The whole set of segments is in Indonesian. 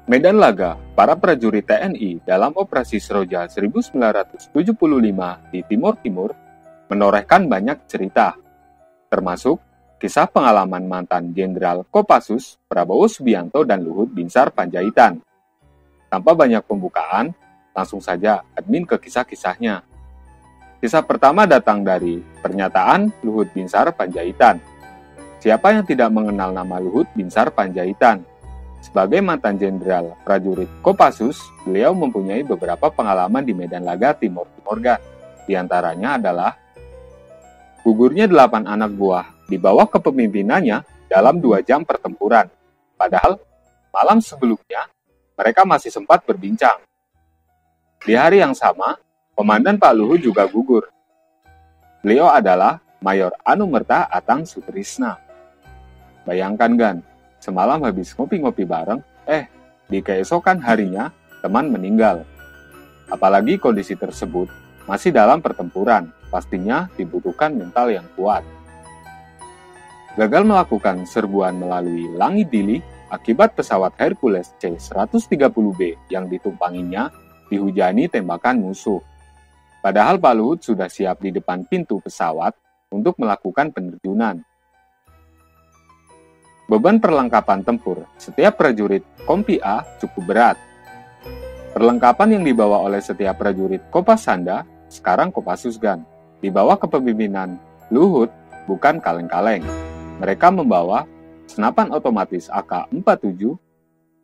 Medan laga para prajurit TNI dalam Operasi Seroja 1975 di Timur Timur menorehkan banyak cerita, termasuk kisah pengalaman mantan Jenderal Kopassus, Prabowo Subianto, dan Luhut Binsar Panjaitan. Tanpa banyak pembukaan, langsung saja admin ke kisah-kisahnya. Kisah pertama datang dari pernyataan Luhut Binsar Panjaitan. Siapa yang tidak mengenal nama Luhut Binsar Panjaitan? Sebagai mantan jenderal prajurit Kopassus, beliau mempunyai beberapa pengalaman di medan laga Timur Timur. Di antaranya adalah gugurnya 8 anak buah di bawah kepemimpinannya dalam 2 jam pertempuran. Padahal malam sebelumnya mereka masih sempat berbincang. Di hari yang sama, Komandan Pak Luhut juga gugur. Beliau adalah Mayor Anumerta Atang Sutrisna. Bayangkan Gan, semalam habis ngopi-ngopi bareng, di keesokan harinya teman meninggal. Apalagi kondisi tersebut masih dalam pertempuran, pastinya dibutuhkan mental yang kuat. Gagal melakukan serbuan melalui Langit Dili akibat pesawat Hercules C-130B yang ditumpanginya dihujani tembakan musuh. Padahal Pak Luhut sudah siap di depan pintu pesawat untuk melakukan penerjunan. Beban perlengkapan tempur setiap prajurit Kompi A cukup berat. Perlengkapan yang dibawa oleh setiap prajurit Kopasanda, sekarang Kopassus Gan, di bawah kepemimpinan Luhut bukan kaleng-kaleng. Mereka membawa senapan otomatis AK-47,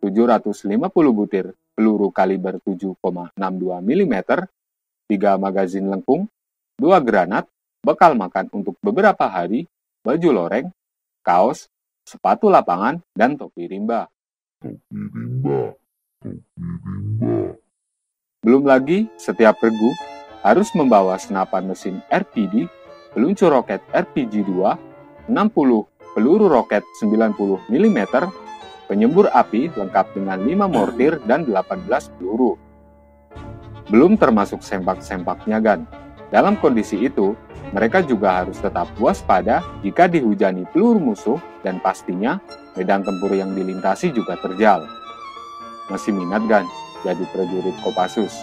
750 butir peluru kaliber 7,62 mm, 3 magazin lengkung, 2 granat, bekal makan untuk beberapa hari, baju loreng, kaos, sepatu lapangan, dan topi rimba. Belum lagi, setiap regu harus membawa senapan mesin RPD, peluncur roket RPG-2, 60 peluru roket 90 mm, penyembur api lengkap dengan 5 mortir dan 18 peluru. Belum termasuk sempak-sempaknya Gan. Dalam kondisi itu, mereka juga harus tetap waspada jika dihujani peluru musuh dan pastinya medan tempur yang dilintasi juga terjal. Masih minat Gan jadi prajurit Kopassus?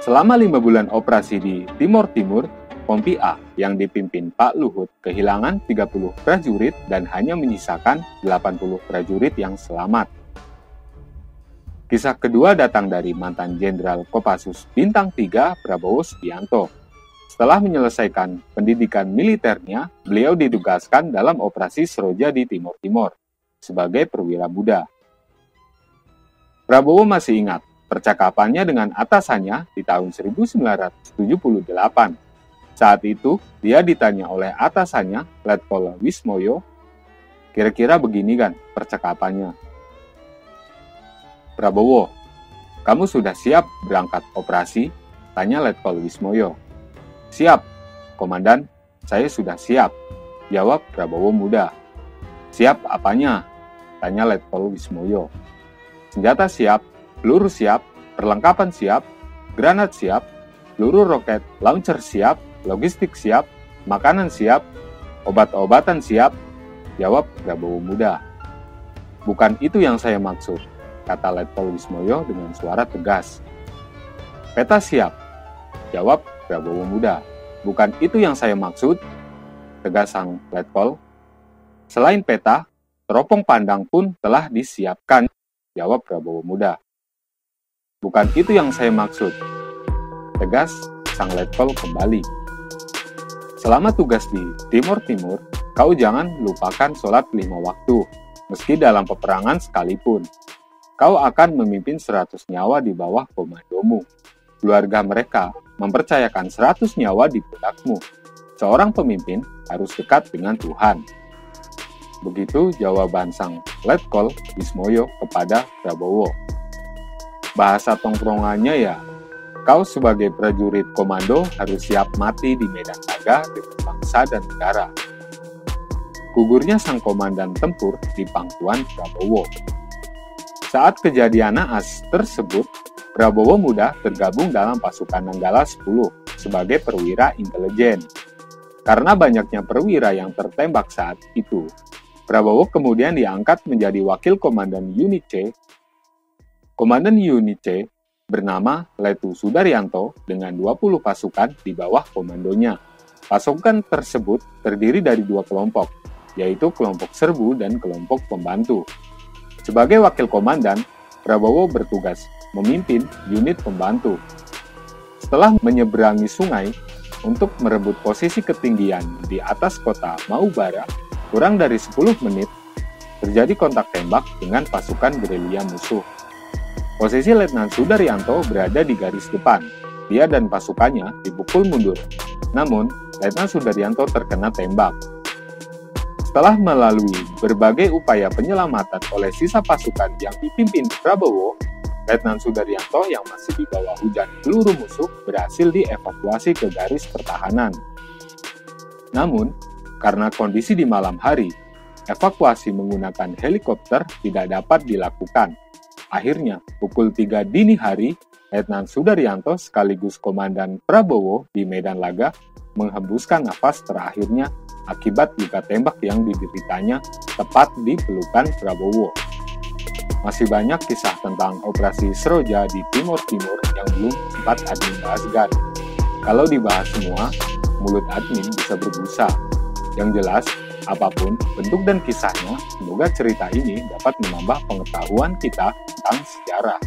Selama 5 bulan operasi di Timur Timur, Kompi A yang dipimpin Pak Luhut kehilangan 30 prajurit dan hanya menyisakan 80 prajurit yang selamat. Kisah kedua datang dari mantan Jenderal Kopassus Bintang 3 Prabowo Subianto. Setelah menyelesaikan pendidikan militernya, beliau ditugaskan dalam operasi Seroja di Timur Timur sebagai perwira muda. Prabowo masih ingat percakapannya dengan atasannya di tahun 1978. Saat itu, dia ditanya oleh atasannya, Letkol Wismoyo, kira-kira begini Gan percakapannya. Prabowo, kamu sudah siap berangkat operasi? Tanya Letkol Wismoyo. Siap, Komandan, saya sudah siap, jawab Prabowo muda. Siap apanya? Tanya Letkol Wismoyo. Senjata siap, peluru siap, perlengkapan siap, granat siap, peluru roket launcher siap, logistik siap, makanan siap, obat-obatan siap, jawab Prabowo muda. Bukan itu yang saya maksud, kata Letkol Wismoyo dengan suara tegas. Peta siap, jawab Prabowo muda. Bukan itu yang saya maksud, tegas sang Letkol. Selain peta, teropong pandang pun telah disiapkan, jawab Prabowo muda. Bukan itu yang saya maksud, tegas sang Letkol kembali. Selama tugas di Timur Timur, kau jangan lupakan sholat 5 waktu, meski dalam peperangan sekalipun. Kau akan memimpin 100 nyawa di bawah komandomu. Keluarga mereka mempercayakan 100 nyawa di pundakmu. Seorang pemimpin harus dekat dengan Tuhan. Begitu jawaban sang Letkol Wismoyo kepada Prabowo. Bahasa tongkrongannya ya, kau sebagai prajurit komando harus siap mati di medan laga demi bangsa dan negara. Gugurnya sang komandan tempur di pangkuan Prabowo. Saat kejadian naas tersebut, Prabowo muda tergabung dalam pasukan Nanggala 10 sebagai perwira intelijen. Karena banyaknya perwira yang tertembak saat itu, Prabowo kemudian diangkat menjadi wakil komandan unit C. Komandan unit C bernama Letu Sudaryanto dengan 20 pasukan di bawah komandonya. Pasukan tersebut terdiri dari dua kelompok, yaitu kelompok serbu dan kelompok pembantu. Sebagai wakil komandan, Prabowo bertugas memimpin unit pembantu. Setelah menyeberangi sungai untuk merebut posisi ketinggian di atas kota Maubara, kurang dari 10 menit, terjadi kontak tembak dengan pasukan gerilya musuh. Posisi Letnan Sudaryanto berada di garis depan. Dia dan pasukannya dipukul mundur. Namun, Letnan Sudaryanto terkena tembak. Setelah melalui berbagai upaya penyelamatan oleh sisa pasukan yang dipimpin Prabowo, Letnan Sudaryanto yang masih di bawah hujan peluru musuh berhasil dievakuasi ke garis pertahanan. Namun, karena kondisi di malam hari, evakuasi menggunakan helikopter tidak dapat dilakukan. Akhirnya, pukul 3 dini hari, Letnan Sudaryanto sekaligus Komandan Prabowo di Medan Laga menghembuskan nafas terakhirnya akibat luka tembak yang dideritanya tepat di pelukan Prabowo. Masih banyak kisah tentang Operasi Seroja di Timur Timur yang belum sempat admin bahaskan. Kalau dibahas semua, mulut admin bisa berbusa. Yang jelas, apapun bentuk dan kisahnya, semoga cerita ini dapat menambah pengetahuan kita tentang sejarah.